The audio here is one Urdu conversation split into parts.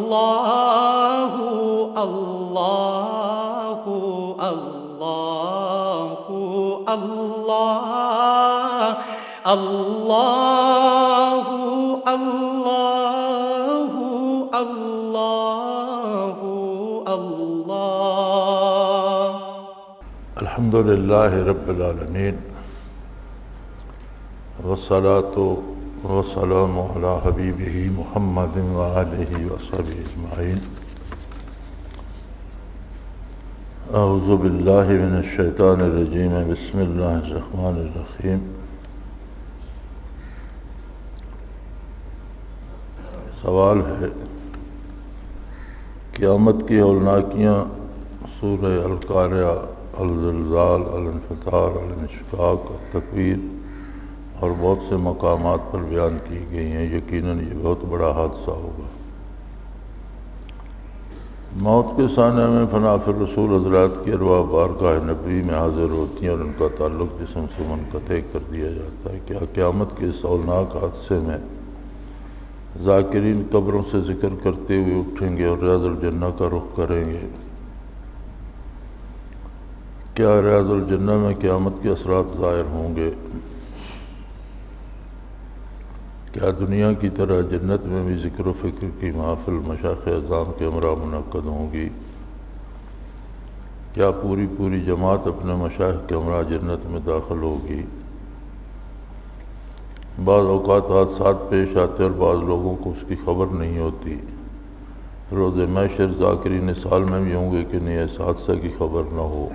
اللہ اللہ اللہ اللہ اللہ اللہ اللہ اللہ۔ الحمدللہ رب العالمین والصلاة والسلام علی حبیبہ محمد وآلہ وصحبہ اجمعین۔ اعوذ باللہ من الشیطان الرجیم، بسم اللہ الرحمن الرحیم۔ سوال ہے، قیامت کی ہولناکیاں سورہ القارعہ، الزلزال، الانفطار، الانشقاق، التکویر اور بہت سے مقامات پر بیان کی گئی ہیں۔ یقیناً یہ بہت بڑا حادثہ ہوگا۔ موت کے سانحے میں فنا فی الرسول حضرات کی ارواح بارگاہ نبوی میں حاضر ہوتی ہیں اور ان کا تعلق جسم سے منقطع کر دیا جاتا ہے۔ کیا قیامت کے اس ہولناک حادثے میں ذاکرین قبروں سے ذکر کرتے ہوئے اٹھیں گے اور ریاض الجنہ کا رخ کریں گے؟ کیا ریاض الجنہ میں قیامت کے اثرات ظاہر ہوں گے؟ کیا دنیا کی طرح جنت میں بھی ذکر و فکر کی محافل مشائخ اعظام کے ہمراہ منعقد ہوں گی؟ کیا پوری جماعت اپنے مشائخ کے ہمراہ جنت میں داخل ہوگی؟ بعض اوقات حادثات پیش آتے اور بعض لوگوں کو اس کی خبر نہیں ہوتی۔ روز محشر ذاکرین سال میں بھی ہوں گے کہ نہیں اس حادثہ کی خبر نہ ہو۔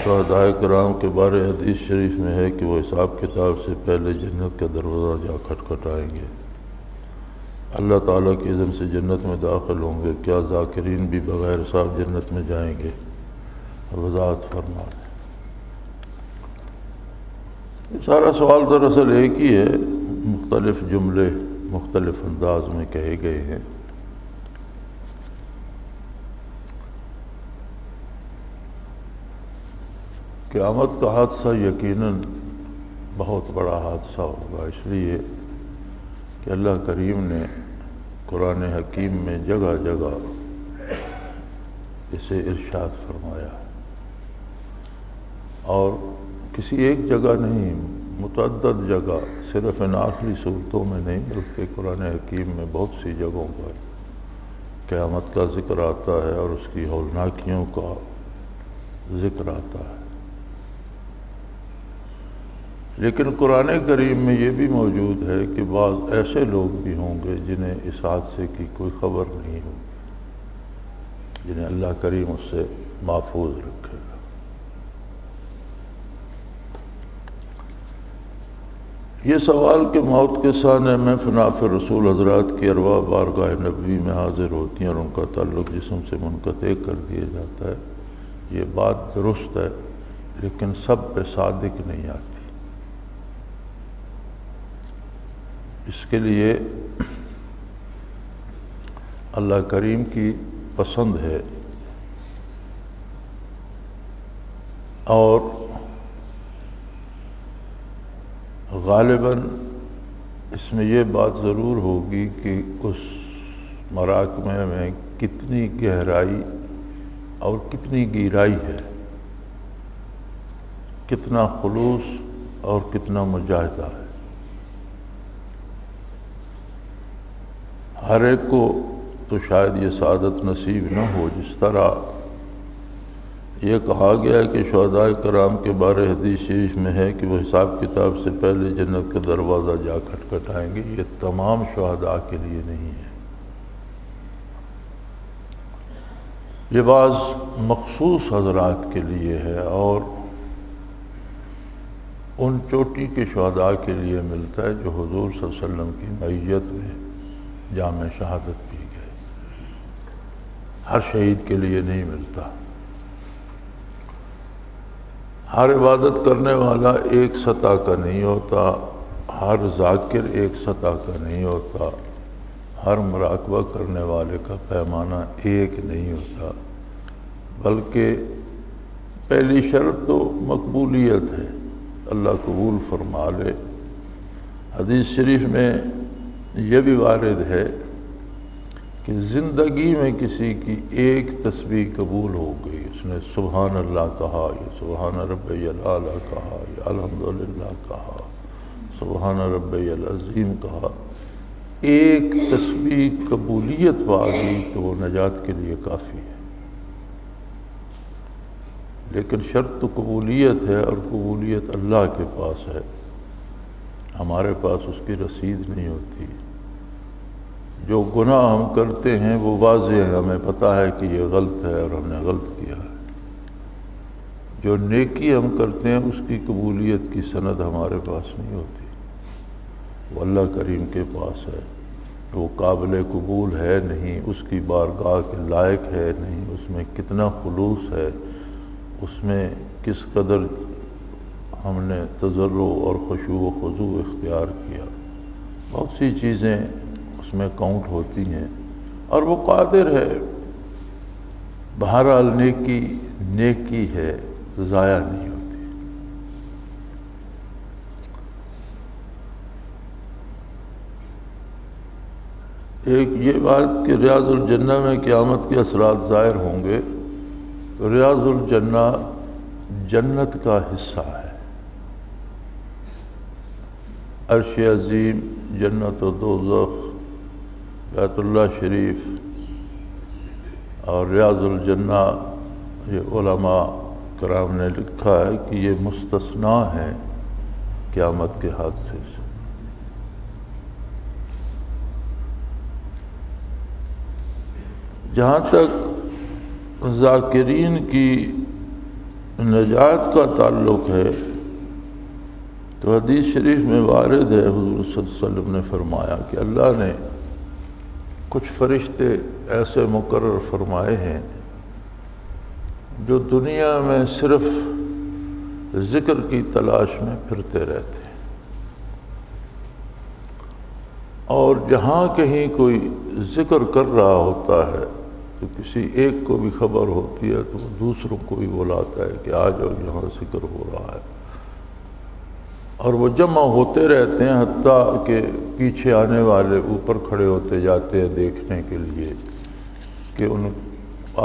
شہدائے کرام کے بارے حدیث شریف میں ہے کہ وہ حساب کتاب سے پہلے جنت کا دروازہ جا کھٹکھٹائیں گے، اللہ تعالیٰ کے اذن سے جنت میں داخل ہوں گے۔ کیا ذاکرین بھی بغیر حساب جنت میں جائیں گے؟ وضاحت فرمائیں۔ یہ سارا سوال دراصل ایک ہی ہے، مختلف جملے مختلف انداز میں کہے گئے ہیں۔ قیامت کا حادثہ یقیناً بہت بڑا حادثہ ہوگا، اس لیے کہ اللہ کریم نے قرآن حکیم میں جگہ جگہ اسے ارشاد فرمایا، اور کسی ایک جگہ نہیں، متعدد جگہ، صرف ان آخری صورتوں میں نہیں بلکہ قرآن حکیم میں بہت سی جگہوں پر قیامت کا ذکر آتا ہے اور اس کی ہولناکیوں کا ذکر آتا ہے۔ لیکن قرآن کریم میں یہ بھی موجود ہے کہ بعض ایسے لوگ بھی ہوں گے جنہیں اس حادثے کی کوئی خبر نہیں ہوگی، جنہیں اللہ کریم اس سے محفوظ رکھے گا۔ یہ سوال کہ موت کے سانحے میں فنا فی الرسول حضرات کی ارواح بارگاہ نبوی میں حاضر ہوتی ہیں اور ان کا تعلق جسم سے منقطع کر دیا جاتا ہے، یہ بات درست ہے، لیکن سب پہ صادق نہیں آتی۔ اس کے لیے اللہ کریم کی پسند ہے، اور غالباً اس میں یہ بات ضرور ہوگی کہ اس محاکمے میں کتنی گہرائی اور کتنی گہرائی ہے، کتنا خلوص اور کتنا مجاہدہ ہے۔ ہر ایک کو تو شاید یہ سعادت نصیب نہ ہو، جس طرح یہ کہا گیا ہے کہ شہدائے کرام کے بارے حدیث شریف میں ہے کہ وہ حساب کتاب سے پہلے جنت کا دروازہ جا کھٹکھٹائیں گے۔ یہ تمام شہداء کے لیے نہیں ہے، یہ بعض مخصوص حضرات کے لیے ہے، اور ان چوٹی کے شہداء کے لیے ملتا ہے جو حضور صلی اللہ علیہ وسلم کی معیت میں جام شہادت پی گئے۔ ہر شہید کے لیے نہیں ملتا۔ ہر عبادت کرنے والا ایک سطح کا نہیں ہوتا، ہر ذاکر ایک سطح کا نہیں ہوتا، ہر مراقبہ کرنے والے کا پیمانہ ایک نہیں ہوتا، بلکہ پہلی شرط تو مقبولیت ہے، اللہ قبول فرما لے۔ حدیث شریف میں یہ بھی وارد ہے کہ زندگی میں کسی کی ایک تسبیح قبول ہو گئی، اس نے سبحان اللہ کہا، یا سبحان ربی الاعلیٰ کہا، یا الحمدللہ کہا، سبحان ربی العظیم کہا، ایک تسبیح قبولیت پا گئی تو وہ نجات کے لیے کافی ہے۔ لیکن شرط تو قبولیت ہے، اور قبولیت اللہ کے پاس ہے، ہمارے پاس اس کی رسید نہیں ہوتی۔ جو گناہ ہم کرتے ہیں وہ واضح ہے، ہمیں پتہ ہے کہ یہ غلط ہے اور ہم نے غلط کیا ہے۔ جو نیکی ہم کرتے ہیں اس کی قبولیت کی سند ہمارے پاس نہیں ہوتی، وہ اللہ کریم کے پاس ہے۔ وہ قابل قبول ہے نہیں، اس کی بارگاہ کے لائق ہے نہیں، اس میں کتنا خلوص ہے، اس میں کس قدر ہم نے تضرع اور خشوع و خضوع اختیار کیا، بہت سی چیزیں اس میں کاؤنٹ ہوتی ہیں، اور وہ قادر ہے۔ بہرحال نیکی ہے، ضائع نہیں ہوتی۔ ایک یہ بات کہ ریاض الجنہ میں قیامت کے اثرات ظاہر ہوں گے، تو ریاض الجنہ جنت کا حصہ ہے۔ عرش عظیم، جنت و دوزخ، بیت اللہ شریف اور ریاض الجنہ، یہ علماء کرام نے لکھا ہے کہ یہ مستثنیٰ ہیں قیامت کے حادثے سے۔ جہاں تک ذاکرین کی نجات کا تعلق ہے تو حدیث شریف میں وارد ہے، حضور صلی اللہ علیہ وسلم نے فرمایا کہ اللہ نے کچھ فرشتے ایسے مقرر فرمائے ہیں جو دنیا میں صرف ذکر کی تلاش میں پھرتے رہتے ہیں، اور جہاں کہیں کوئی ذکر کر رہا ہوتا ہے تو کسی ایک کو بھی خبر ہوتی ہے تو وہ دوسروں کو بھی بلاتا ہے کہ آ جاؤ یہاں ذکر ہو رہا ہے، اور وہ جمع ہوتے رہتے ہیں، حتیٰ کہ پیچھے آنے والے اوپر کھڑے ہوتے جاتے ہیں دیکھنے کے لیے کہ ان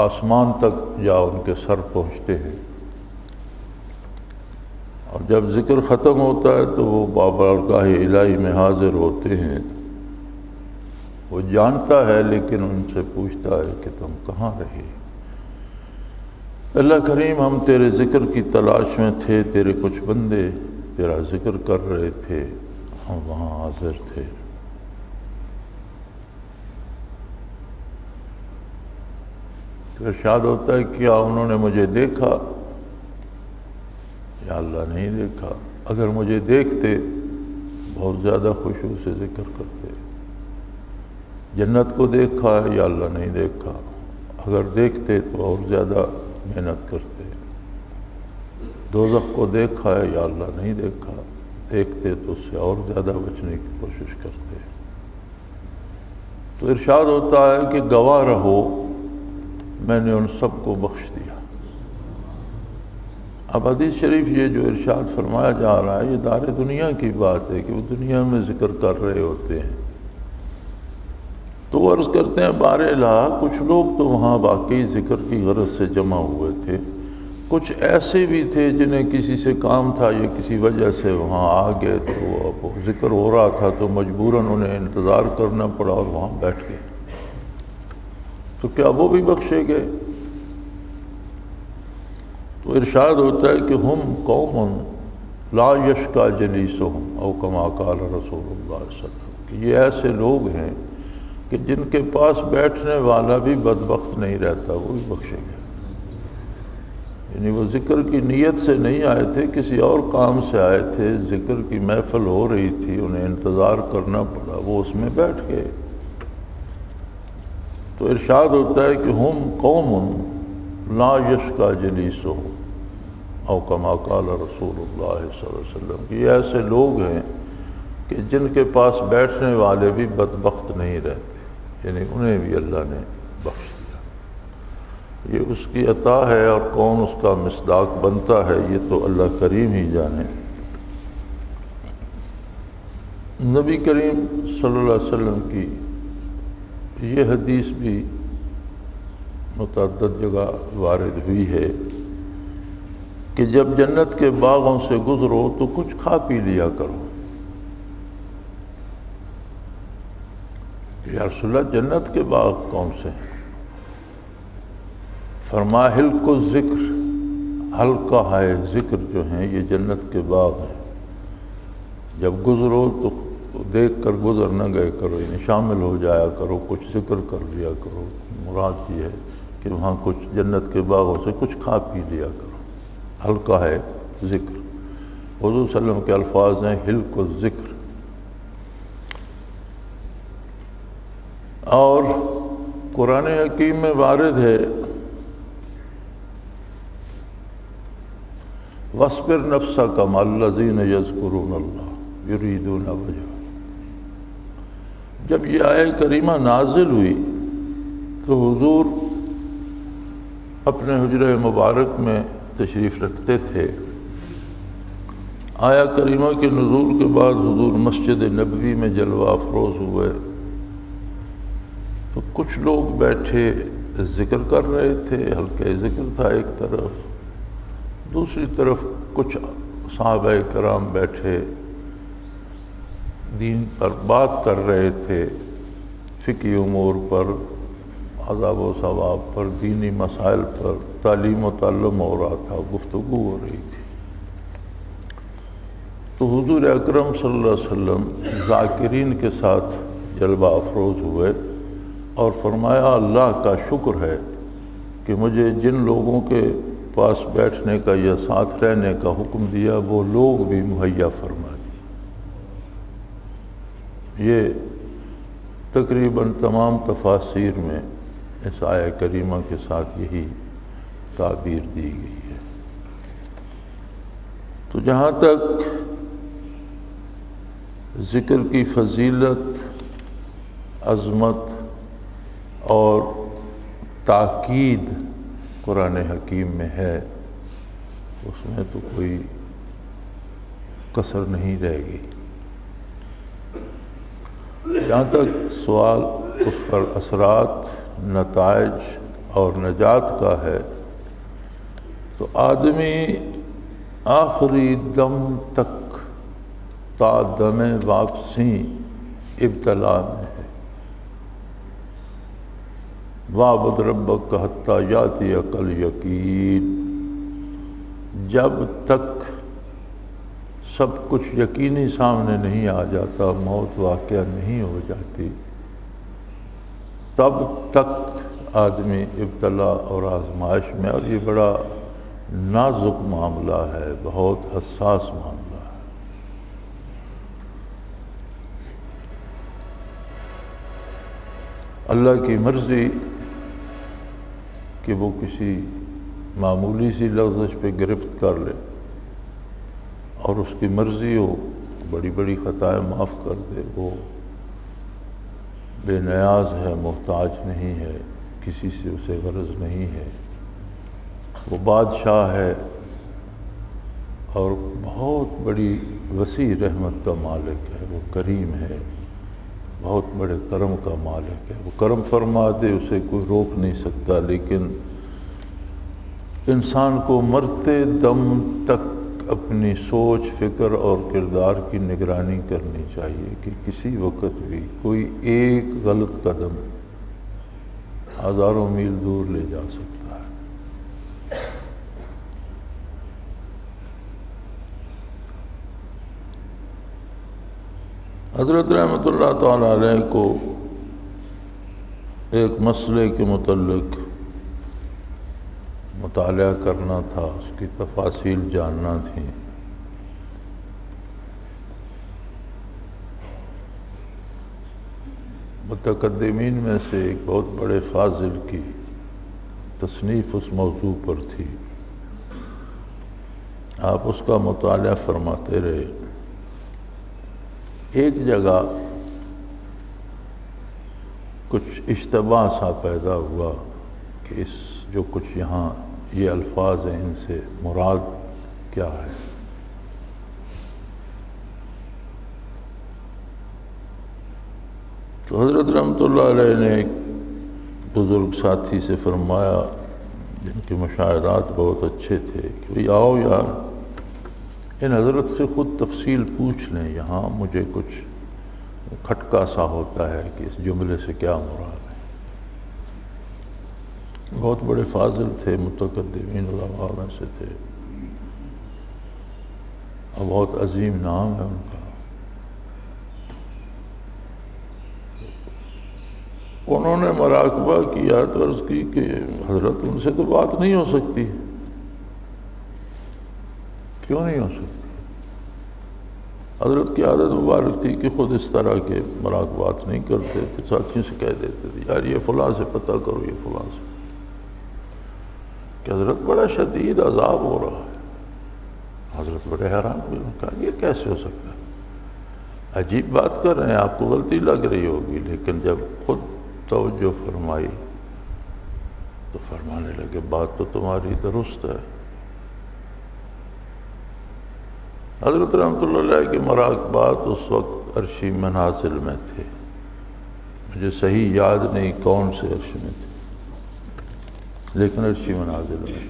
آسمان تک جا ان کے سر پہنچتے ہیں، اور جب ذکر ختم ہوتا ہے تو وہ بابرگاہ الہی میں حاضر ہوتے ہیں۔ وہ جانتا ہے لیکن ان سے پوچھتا ہے کہ تم کہاں رہے؟ اللہ کریم ہم تیرے ذکر کی تلاش میں تھے، تیرے کچھ بندے تیرا ذکر کر رہے تھے، ہم وہاں حاضر تھے۔ تو ارشاد ہوتا ہے کیا انہوں نے مجھے دیکھا؟ یا اللہ نہیں دیکھا۔ اگر مجھے دیکھتے بہت زیادہ خشوع سے ذکر کرتے۔ جنت کو دیکھا ہے؟ یا اللہ نہیں دیکھا۔ اگر دیکھتے تو اور زیادہ محنت کرتے۔ دوزخ کو دیکھا ہے؟ یا اللہ نہیں دیکھا۔ دیکھتے تو اس سے اور زیادہ بچنے کی کوشش کرتے۔ تو ارشاد ہوتا ہے کہ گواہ رہو میں نے ان سب کو بخش دیا۔ اب حدیث شریف یہ جو ارشاد فرمایا جا رہا ہے یہ دار دنیا کی بات ہے کہ وہ دنیا میں ذکر کر رہے ہوتے ہیں۔ تو وہ عرض کرتے ہیں بار الہ کچھ لوگ تو وہاں واقعی ذکر کی غرض سے جمع ہوئے تھے، کچھ ایسے بھی تھے جنہیں کسی سے کام تھا یا کسی وجہ سے وہاں آ گئے، تو وہ ذکر ہو رہا تھا تو مجبوراً انہیں انتظار کرنا پڑا اور وہاں بیٹھ گئے۔ تو کیا وہ بھی بخشے گئے؟ تو ارشاد ہوتا ہے کہ ہم قوم لا یشکا جلیسہم او کما قال رسول اللہ صلی اللہ علیہ وسلم، کہ یہ ایسے لوگ ہیں کہ جن کے پاس بیٹھنے والا بھی بدبخت نہیں رہتا، وہ بھی بخشے گئے۔ یعنی وہ ذکر کی نیت سے نہیں آئے تھے، کسی اور کام سے آئے تھے، ذکر کی محفل ہو رہی تھی، انہیں انتظار کرنا پڑا، وہ اس میں بیٹھ گئے۔ تو ارشاد ہوتا ہے کہ ہم قوم لا یشکا جلیسہم او کما قال رسول اللہ صلی اللہ علیہ وسلم، کہ یہ ایسے لوگ ہیں کہ جن کے پاس بیٹھنے والے بھی بدبخت نہیں رہتے، یعنی انہیں بھی اللہ نے بخش دیا۔ یہ اس کی عطا ہے، اور کون اس کا مصداق بنتا ہے یہ تو اللہ کریم ہی جانے۔ نبی کریم صلی اللہ علیہ وسلم کی یہ حدیث بھی متعدد جگہ وارد ہوئی ہے کہ جب جنت کے باغوں سے گزرو تو کچھ کھا پی لیا کرو. یا رسول اللہ جنت کے باغ کون سے ہیں؟ فرمایا حلق الذکر، ہلکا ہے ذکر جو ہیں یہ جنت کے باغ ہیں. جب گزرو تو دیکھ کر گزر نہ گئے کرو، یعنی شامل ہو جایا کرو، کچھ ذکر کر لیا کرو. مراد یہ ہے کہ وہاں کچھ جنت کے باغوں سے کچھ کھا پی لیا کرو. ہلکا ہے ذکر. حضور صلی اللہ علیہ وسلم کے الفاظ ہیں حلق الذکر. اور قرآن حکیم میں وارد ہے وَاصْبِرْ نَفْسَكَ مَعَ الَّذِينَ يَذْكُرُونَ اللَّهَ يُرِيدُونَ وَجْهَهُ. جب یہ آیہ کریمہ نازل ہوئی تو حضور اپنے حجرہ مبارک میں تشریف رکھتے تھے. آیہ کریمہ کے نزول کے بعد حضور مسجد نبوی میں جلوہ افروز ہوئے تو کچھ لوگ بیٹھے ذکر کر رہے تھے، ہلکے ذکر تھا ایک طرف، دوسری طرف کچھ صحابہ کرام بیٹھے دین پر بات کر رہے تھے، فقہی امور پر، عذاب و ثواب پر، دینی مسائل پر تعلیم و تعلم ہو رہا تھا، گفتگو ہو رہی تھی. تو حضور اکرم صلی اللہ علیہ وسلم ذاکرین کے ساتھ جلوہ افروز ہوئے اور فرمایا اللہ کا شکر ہے کہ مجھے جن لوگوں کے پاس بیٹھنے کا یا ساتھ رہنے کا حکم دیا وہ لوگ بھی مہیا فرما دی. یہ تقریباً تمام تفاسیر میں اس آیہ کریمہ کے ساتھ یہی تعبیر دی گئی ہے. تو جہاں تک ذکر کی فضیلت، عظمت اور تاکید قرآن حکیم میں ہے، اس میں تو کوئی کسر نہیں رہے گی. جہاں تک سوال اس پر اثرات، نتائج اور نجات کا ہے تو آدمی آخری دم تک تا دم واپسی ابتلا میں ہے. وَاعْبُدْ رَبَّكَ حَتَّى يَأْتِيَكَ الْيَقِينُ. جب تک سب کچھ یقینی سامنے نہیں آ جاتا، موت واقعہ نہیں ہو جاتی، تب تک آدمی ابتلا اور آزمائش میں. اور یہ بڑا نازک معاملہ ہے، بہت حساس معاملہ ہے. اللہ کی مرضی کہ وہ کسی معمولی سی لغزش پہ گرفت کر لے، اور اس کی مرضی ہو بڑی بڑی خطائیں معاف کر دے. وہ بے نیاز ہے، محتاج نہیں ہے، کسی سے اسے غرض نہیں ہے. وہ بادشاہ ہے اور بہت بڑی وسیع رحمت کا مالک ہے. وہ کریم ہے، بہت بڑے کرم کا مالک ہے. وہ کرم فرما دے اسے کوئی روک نہیں سکتا. لیکن انسان کو مرتے دم تک اپنی سوچ، فکر اور کردار کی نگرانی کرنی چاہیے کہ کسی وقت بھی کوئی ایک غلط قدم ہزاروں میل دور لے جا سکتا ہے. حضرت رحمۃ اللہ تعالیٰ علیہ کو ایک مسئلے کے متعلق مطالعہ کرنا تھا، اس کی تفاصیل جاننا تھی. متقدمین میں سے ایک بہت بڑے فاضل کی تصنیف اس موضوع پر تھی. آپ اس کا مطالعہ فرماتے رہے. ایک جگہ کچھ اشتباہ سا پیدا ہوا کہ اس جو کچھ یہاں یہ الفاظ ہیں ان سے مراد کیا ہے. تو حضرت رحمۃ اللہ علیہ نے ایک بزرگ ساتھی سے فرمایا جن کے مشاہدات بہت اچھے تھے کہ بھئی آؤ یار ان حضرت سے خود تفصیل پوچھ لیں، یہاں مجھے کچھ کھٹکا سا ہوتا ہے کہ اس جملے سے کیا مراد ہے۔ بہت بڑے فاضل تھے، متقدمین علماء میں سے تھے اور بہت عظیم نام ہے ان کا۔ انہوں نے مراقبہ کیا تو عرض کی کہ حضرت ان سے تو بات نہیں ہو سکتی۔ کیوں نہیں ہو سکتی؟ حضرت کی عادت مبارک تھی کہ خود اس طرح کے مراقبات نہیں کرتے تھے، ساتھیوں سے کہہ دیتے تھے یار یہ فلاں سے پتہ کرو، یہ فلاں سے، کہ حضرت بڑا شدید عذاب ہو رہا ہے۔ حضرت بڑے حیران ہوئے، انہوں نے کہا یہ کیسے ہو سکتا ہے؟ عجیب بات کر رہے ہیں، آپ کو غلطی لگ رہی ہوگی، لیکن جب خود توجہ فرمائی تو فرمانے لگے بات تو تمہاری درست ہے۔ حضرت رحمۃ اللہ علیہ کے مراقبات اس وقت عرشی منازل میں تھے، مجھے صحیح یاد نہیں کون سے عرش میں تھے، لیکن عرشی منازل میں تھے۔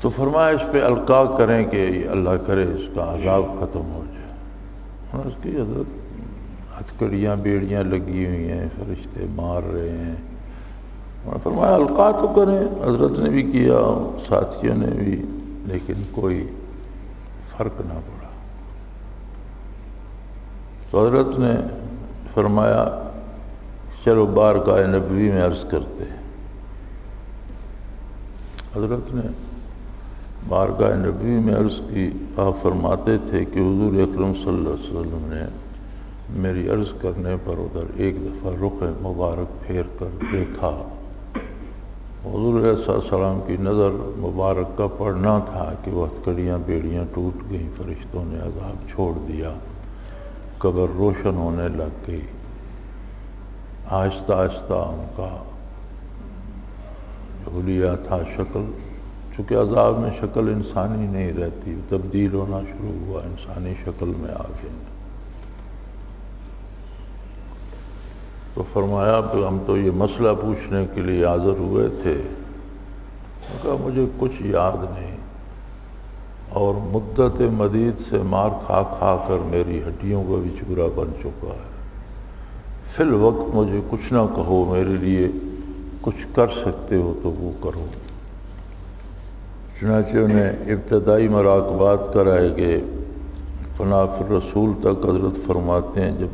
تو فرمایا اس پہ القاء کریں کہ اللہ کرے اس کا عذاب ختم ہو جائے۔ اور اس کی حضرت ہتھکڑیاں بیڑیاں لگی ہوئی ہیں، فرشتے مار رہے ہیں۔ اور فرمایا القاء تو کریں۔ حضرت نے بھی کیا، ساتھیوں نے بھی، لیکن کوئی فرق نہ پڑا۔ تو حضرت نے فرمایا چلو بارگاہ نبوی میں عرض کرتے ہیں۔ حضرت نے بارگاہ نبوی میں عرض کی۔ آپ فرماتے تھے کہ حضور اکرم صلی اللہ علیہ وسلم نے میری عرض کرنے پر ادھر ایک دفعہ رخ مبارک پھیر کر دیکھا۔ حضور علیہ السلام کی نظر مبارک کا پڑنا تھا کہ وہ ہتھکڑیاں بیڑیاں ٹوٹ گئیں، فرشتوں نے عذاب چھوڑ دیا، قبر روشن ہونے لگ گئی۔ آہستہ آہستہ ان کا حلیہ تھا شکل، چونکہ عذاب میں شکل انسانی نہیں رہتی، تبدیل ہونا شروع ہوا، انسانی شکل میں آ گئے۔ تو فرمایا کہ ہم تو یہ مسئلہ پوچھنے کے لیے حاضر ہوئے تھے۔ میں کہا مجھے کچھ یاد نہیں، اور مدت مدید سے مار کھا کھا کر میری ہڈیوں کا بھی چورا بن چکا ہے۔ فی الوقت مجھے کچھ نہ کہو، میرے لیے کچھ کر سکتے ہو تو وہ کرو۔ چنانچہ انہیں ابتدائی مراقبات کرائے گئے۔ فنا فی الرسول تک حضرت فرماتے ہیں جب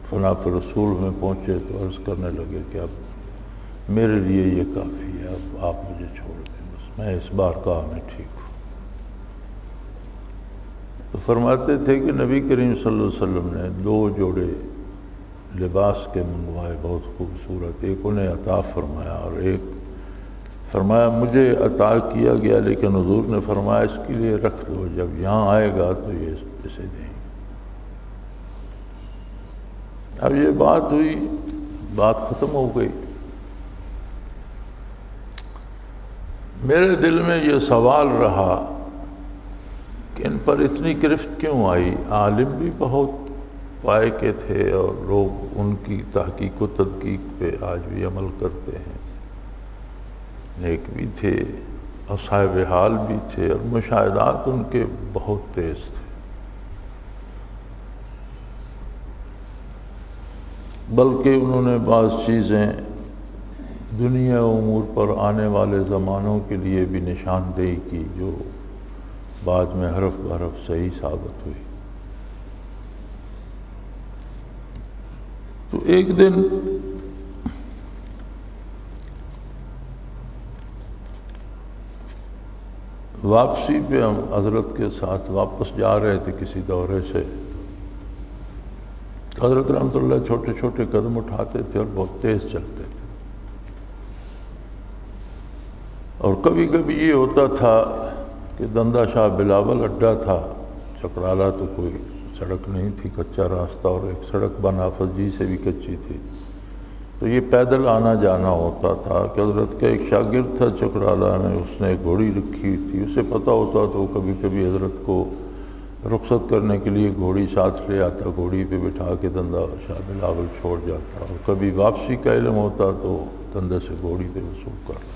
فنا فی الرسول میں پہنچے تو عرض کرنے لگے کہ اب میرے لیے یہ کافی ہے، اب آپ مجھے چھوڑ دیں، بس میں اس بارگاہ میں ٹھیک ہوں۔ تو فرماتے تھے کہ نبی کریم صلی اللہ علیہ وسلم نے 2 جوڑے لباس کے منگوائے، بہت خوبصورت، ایک انہیں عطا فرمایا اور ایک فرمایا مجھے عطا کیا گیا، لیکن حضور نے فرمایا اس کے لیے رکھ دو، جب یہاں آئے گا تو یہ اسے دیں۔ اب یہ بات ہوئی، بات ختم ہو گئی۔ میرے دل میں یہ سوال رہا کہ ان پر اتنی گرفت کیوں آئی؟ عالم بھی بہت پائے کے تھے اور لوگ ان کی تحقیق و تدقیق پہ آج بھی عمل کرتے ہیں، نیک بھی تھے اور صاحب حال بھی تھے، اور مشاہدات ان کے بہت تیز تھے، بلکہ انہوں نے بعض چیزیں دنیا امور پر آنے والے زمانوں کے لیے بھی نشاندہی کی جو بعد میں حرف بحرف صحیح ثابت ہوئی۔ تو ایک دن واپسی پہ ہم حضرت کے ساتھ واپس جا رہے تھے کسی دورے سے، تو حضرت رحمۃ اللہ چھوٹے چھوٹے قدم اٹھاتے تھے اور بہت تیز چلتے تھے، اور کبھی کبھی یہ ہوتا تھا کہ دندہ شاہ بلاول اڈا تھا، چکرالہ تو کوئی سڑک نہیں تھی، کچا راستہ، اور ایک سڑک بنافذ جی سے بھی کچی تھی، تو یہ پیدل آنا جانا ہوتا تھا کہ حضرت کا ایک شاگرد تھا چکرالہ میں، اس نے گھوڑی رکھی تھی، اسے پتہ ہوتا تو کبھی کبھی حضرت کو رخصت کرنے کے لیے گھوڑی ساتھ لے آتا، گھوڑی پہ بٹھا کے دندہ شاہ بلاول چھوڑ جاتا، اور کبھی واپسی کا علم ہوتا تو دندے سے گھوڑی پہ وصول کر۔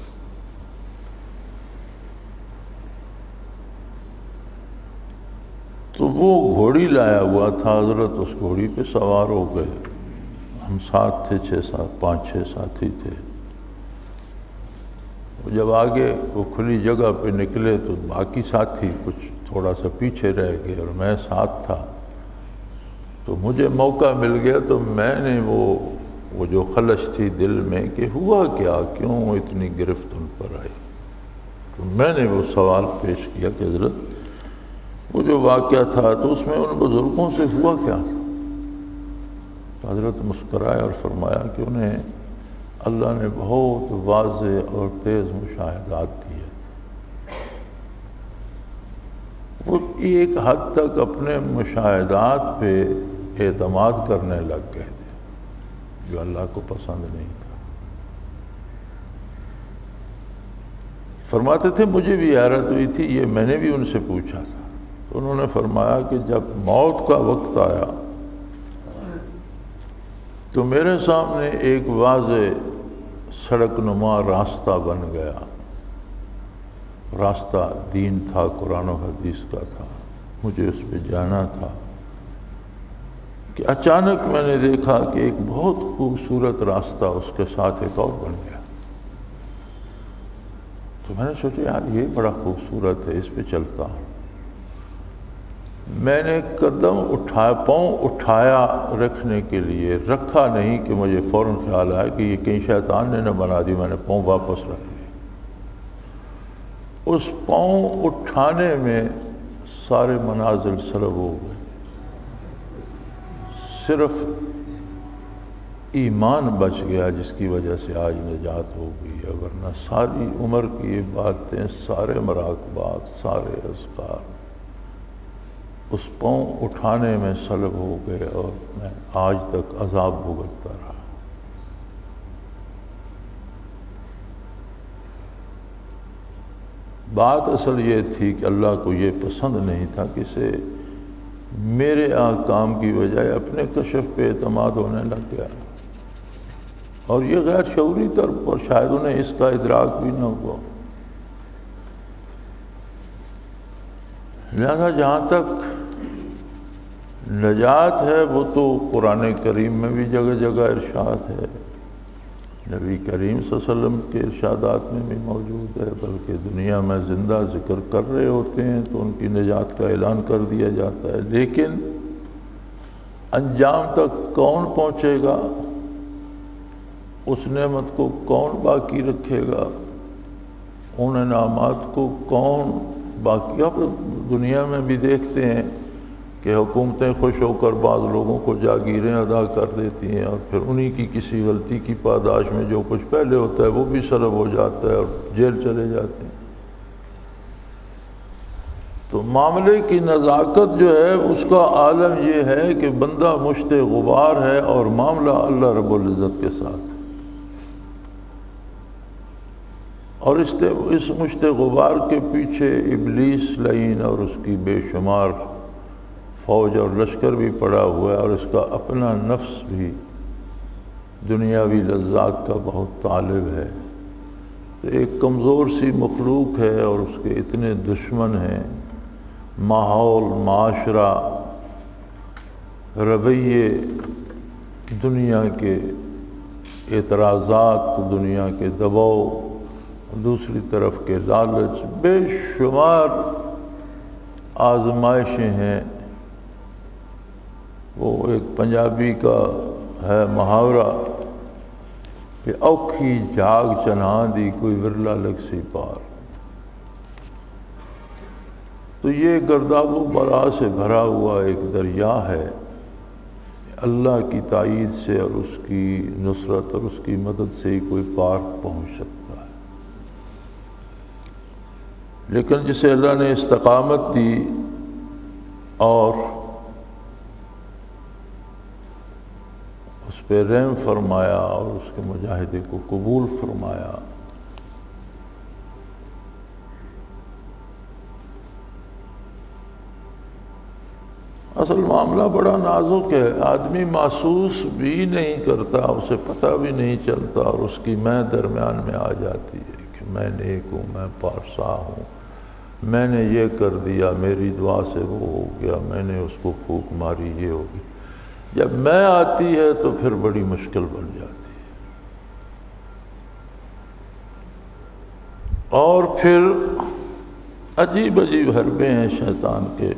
تو وہ گھوڑی لایا ہوا تھا، حضرت اس گھوڑی پہ سوار ہو گئے، ہم ساتھ تھے، 5-6 ساتھی تھے۔ جب آگے وہ کھلی جگہ پہ نکلے تو باقی ساتھی کچھ تھوڑا سا پیچھے رہ گئے اور میں ساتھ تھا، تو مجھے موقع مل گیا تو میں نے وہ جو خلش تھی دل میں کہ ہوا کیا، کیوں اتنی گرفت ان پر آئی، تو میں نے وہ سوال پیش کیا کہ حضرت وہ جو واقعہ تھا تو اس میں ان بزرگوں سے ہوا کیا تھا؟ تو حضرت مسکرائے اور فرمایا کہ انہیں اللہ نے بہت واضح اور تیز مشاہدات دیے، وہ ایک حد تک اپنے مشاہدات پہ اعتماد کرنے لگ گئے تھے جو اللہ کو پسند نہیں تھا۔ فرماتے تھے مجھے بھی حیرت ہوئی تھی، یہ میں نے بھی ان سے پوچھا تھا، تو انہوں نے فرمایا کہ جب موت کا وقت آیا تو میرے سامنے ایک واضح سڑک نما راستہ بن گیا، راستہ دین تھا، قرآن و حدیث کا تھا، مجھے اس پہ جانا تھا، کہ اچانک میں نے دیکھا کہ ایک بہت خوبصورت راستہ اس کے ساتھ ایک اور بن گیا، تو میں نے سوچا یار یہ بڑا خوبصورت ہے، اس پہ چلتا ہوں۔ میں نے قدم پاؤں اٹھایا رکھنے کے لیے، رکھا نہیں کہ مجھے فوراً خیال آیا کہ یہ کہیں شیطان نے نہ بنا دی، میں نے پاؤں واپس رکھ لیے۔ اس پاؤں اٹھانے میں سارے منازل سلب ہو گئے، صرف ایمان بچ گیا جس کی وجہ سے آج نجات ہو گئی ہے، ورنہ ساری عمر کی یہ باتیں، سارے مراقبات، سارے اذکار اس پاؤں اٹھانے میں سلب ہو گئے اور میں آج تک عذاب بھگتتا رہا۔ بات اصل یہ تھی کہ اللہ کو یہ پسند نہیں تھا کہ اسے میرے احکام کی بجائے اپنے کشف پہ اعتماد ہونے لگ گیا، اور یہ غیر شعوری طور پر شاید انہیں اس کا ادراک بھی نہ ہوا۔ لہذا جہاں تک نجات ہے وہ تو قرآن کریم میں بھی جگہ جگہ ارشاد ہے، نبی کریم صلی اللہ علیہ وسلم کے ارشادات میں بھی موجود ہے، بلکہ دنیا میں زندہ ذکر کر رہے ہوتے ہیں تو ان کی نجات کا اعلان کر دیا جاتا ہے، لیکن انجام تک کون پہنچے گا، اس نعمت کو کون باقی رکھے گا، ان انعامات کو کون باقی۔ آپ دنیا میں بھی دیکھتے ہیں کہ حکومتیں خوش ہو کر بعض لوگوں کو جاگیریں ادا کر دیتی ہیں، اور پھر انہی کی کسی غلطی کی پاداش میں جو کچھ پہلے ہوتا ہے وہ بھی سلب ہو جاتا ہے اور جیل چلے جاتے ہیں۔ تو معاملے کی نزاکت جو ہے اس کا عالم یہ ہے کہ بندہ مشت غبار ہے اور معاملہ اللہ رب العزت کے ساتھ، اور اس مشت غبار کے پیچھے ابلیس لعین اور اس کی بے شمار فوج اور لشکر بھی پڑا ہوا ہے، اور اس کا اپنا نفس بھی دنیاوی لذات کا بہت طالب ہے، تو ایک کمزور سی مخلوق ہے اور اس کے اتنے دشمن ہیں، ماحول، معاشرہ، رویے، دنیا کے اعتراضات، دنیا کے دباؤ، دوسری طرف کے لالچ، بے شمار آزمائشیں ہیں۔ وہ ایک پنجابی کا ہے محاورہ کہ اوکھی جاگ چنہاں دی کوئی ورلا لگ سی پار، تو یہ گرداب و بلا سے بھرا ہوا ایک دریا ہے، اللہ کی تائید سے اور اس کی نصرت اور اس کی مدد سے ہی کوئی پار پہنچ سکتا ہے، لیکن جسے اللہ نے استقامت دی اور اس پہ رحم فرمایا اور اس کے مجاہدے کو قبول فرمایا، اصل معاملہ بڑا نازک ہے، آدمی محسوس بھی نہیں کرتا، اسے پتہ بھی نہیں چلتا، اور اس کی میں درمیان میں آ جاتی ہے کہ میں نیک ہوں، میں پارسا ہوں، میں نے یہ کر دیا، میری دعا سے وہ ہو گیا، میں نے اس کو پھونک ماری، یہ ہو گیا۔ جب میں آتی ہے تو پھر بڑی مشکل بن جاتی ہے، اور پھر عجیب عجیب حربے ہیں شیطان کے،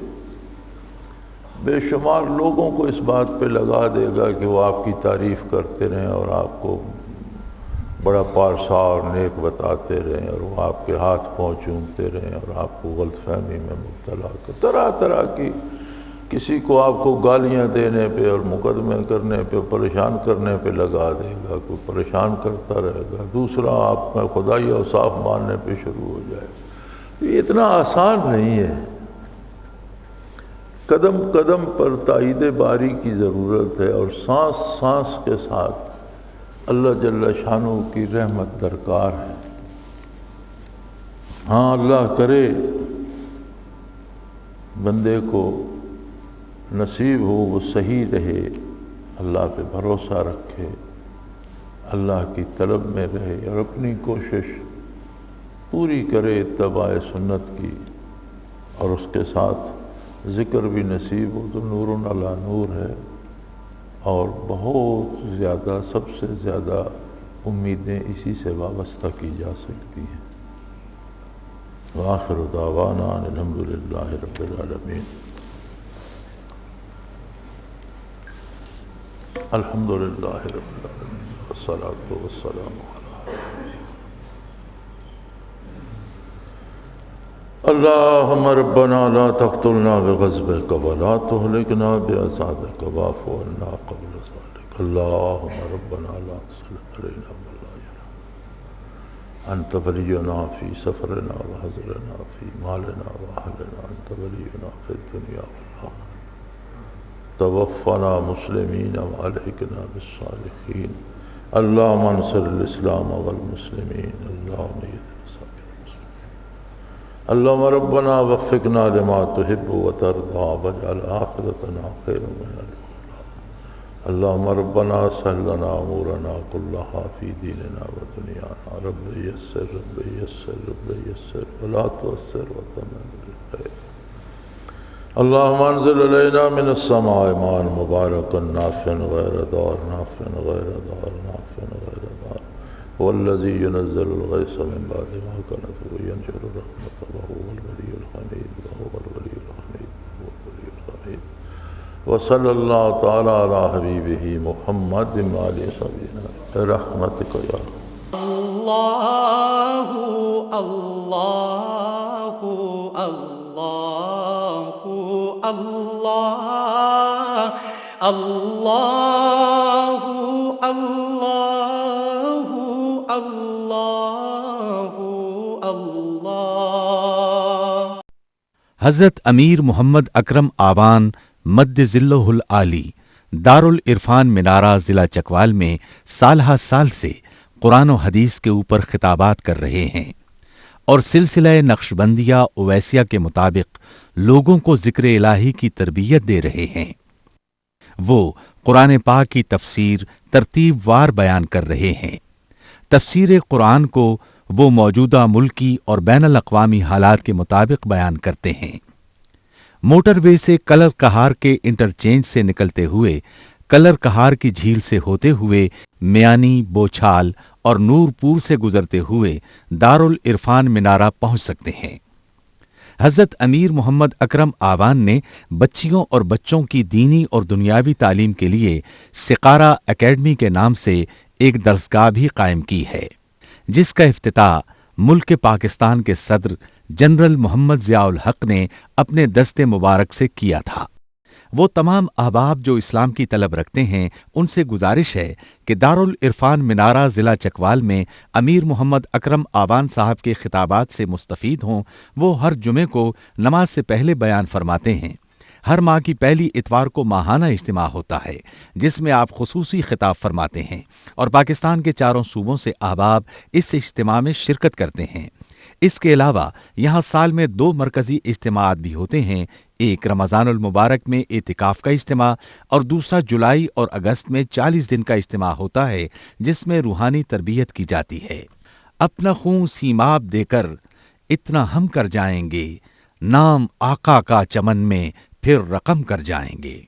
بے شمار لوگوں کو اس بات پہ لگا دے گا کہ وہ آپ کی تعریف کرتے رہیں اور آپ کو بڑا پارسا اور نیک بتاتے رہیں، اور وہ آپ کے ہاتھ پاؤں چومتے رہیں اور آپ کو غلط فہمی میں مبتلا کر، طرح طرح کی، کسی کو آپ کو گالیاں دینے پہ اور مقدمے کرنے پہ، پریشان کرنے پہ لگا دے گا، کوئی پریشان کرتا رہے گا، دوسرا آپ میں خدائی اوصاف ماننے پہ شروع ہو جائے گا۔ یہ اتنا آسان نہیں ہے، قدم قدم پر تائید باری کی ضرورت ہے، اور سانس سانس کے ساتھ اللہ جل شانہ کی رحمت درکار ہے۔ ہاں اللہ کرے بندے کو نصیب ہو وہ صحیح رہے، اللہ پہ بھروسہ رکھے، اللہ کی طلب میں رہے، اور اپنی کوشش پوری کرے اتباع سنت کی، اور اس کے ساتھ ذکر بھی نصیب ہو تو نور علی نور ہے، اور بہت زیادہ، سب سے زیادہ امیدیں اسی سے وابستہ کی جا سکتی ہیں۔ وآخر دعوانا الحمدللہ رب العالمین۔ الحمدللہ رب العالمین والصلاة والسلام علی اللہم ربنا لا تقتلنا بغضبک ولا تہلکنا بعذابک واعف عنا قبل ذلک۔ اللہم ربنا لا تسلط علینا من لا يرحمنا، انت ولینا فی سفرنا وحضرنا فی مالنا واہلنا، انت ولینا فی الدنیا والآخرہ، توفنا مسلمین والحقنا بالصالحین۔ اللہم انصر الاسلام والمسلمین، اللہم اللہم ربنا وفقنا لما تحب وترضى واجعل آخرتنا خیر من الأولى۔ اللہم ربنا سهل لنا امورنا كلها في ديننا ودنيانا، رب يسر رب يسر رب يسر ولا تؤثر وتمم بالخير۔ اللہم انزل علينا من السماء ماء مباركا نافعا غير ضار، نافعا غير ضار، نافعا غير ضار، والذي ينزل الغيث من بعد ما قنط وينشر رحمته وهو الولي الحميد، وهو الولي الحميد، وهو الولي الحميد۔ وصلى الله تعالى على حبيبه محمد وآله وصحبه برحمتك يا اللہ اللہ اللہ اللہ اللہ حضرت امیر محمد اکرم آوان مد ظلہ العالی دارالعرفان منارہ ضلع چکوال میں سالہ سال سے قرآن و حدیث کے اوپر خطابات کر رہے ہیں، اور سلسلہ نقشبندیہ اویسیہ کے مطابق لوگوں کو ذکر الہی کی تربیت دے رہے ہیں۔ وہ قرآن پاک کی تفسیر ترتیب وار بیان کر رہے ہیں۔ تفسیر قرآن کو وہ موجودہ ملکی اور بین الاقوامی حالات کے مطابق بیان کرتے ہیں۔ موٹر وے سے کلر کہار کے انٹرچینج سے نکلتے ہوئے، کلر کہار کی جھیل سے ہوتے ہوئے، میانی، بوچھال اور نور پور سے گزرتے ہوئے دارالعرفان منارہ پہنچ سکتے ہیں۔ حضرت امیر محمد اکرم آوان نے بچیوں اور بچوں کی دینی اور دنیاوی تعلیم کے لیے سقارہ اکیڈمی کے نام سے ایک درسگاہ بھی قائم کی ہے، جس کا افتتاح ملک پاکستان کے صدر جنرل محمد ضیاء الحق نے اپنے دست مبارک سے کیا تھا۔ وہ تمام احباب جو اسلام کی طلب رکھتے ہیں ان سے گزارش ہے کہ دارالعرفان منارہ ضلع چکوال میں امیر محمد اکرم آوان صاحب کے خطابات سے مستفید ہوں۔ وہ ہر جمعے کو نماز سے پہلے بیان فرماتے ہیں۔ ہر ماہ کی پہلی اتوار کو ماہانہ اجتماع ہوتا ہے، جس میں آپ خصوصی خطاب فرماتے ہیں، اور پاکستان کے چاروں صوبوں سے احباب اس اجتماع میں شرکت کرتے ہیں۔ اس کے علاوہ یہاں سال میں 2 مرکزی اجتماعات بھی ہوتے ہیں، ایک رمضان المبارک میں اعتکاف کا اجتماع اور دوسرا جولائی اور اگست میں 40 دن کا اجتماع ہوتا ہے جس میں روحانی تربیت کی جاتی ہے۔ اپنا خون سیماب دے کر اتنا ہم کر جائیں گے، نام آقا کا چمن میں پھر رقم کر جائیں گے۔